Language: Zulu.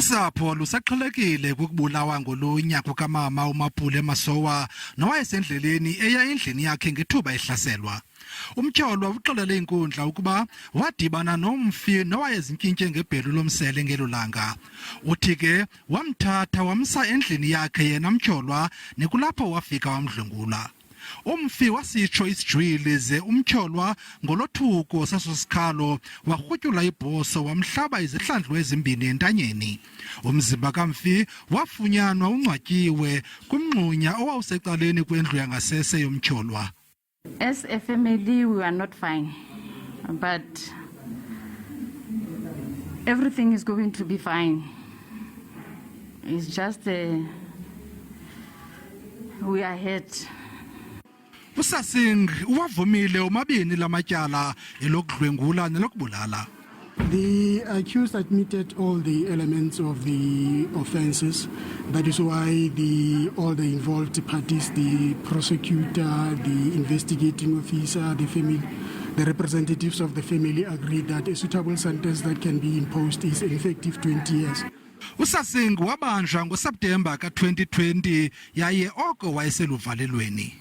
Usapho lusaqhelekile ukubulawa ngolunya kukamama uMaphule Masowa nowayesendleleni eya endlini yakhe ngethuba ehlaselwa. Umtyholwa uxelele Inkundla ukuba wadibana noMfi nowayezinkintye ngebhelu lomsele ngelulanga. Uthi ke wamthatha wamsa endlini yakhe yena mtyholwa nekulapho wafika wamdlwengula. Umfi wasitsho isijwili ze umtyholwa ngolothuko sasosikhalo warhutyula ibhoso wamhlaba izihlandlo ezimbini entanyeni. Umzimba kaMfi wafunyanwa ungcwatyiwe kumngxunya owawusecaleni kwendlu yangasese yomtyholwa. As a family, we are not fine, but everything is going to be fine. It's just we are hurt. Sesing uwavumile omabini lamatyala elokudlwengula nelokubulala. The accused admitted all the elements of the offences. That is why all the involved parties, the prosecutor, the investigating officer, the family, the representatives of the family agreed that a suitable sentence that can be imposed is effective 20 years. Sesing wabanjwa ngoSeptemba ka-2020 yaye oko wayeseluvalelweni.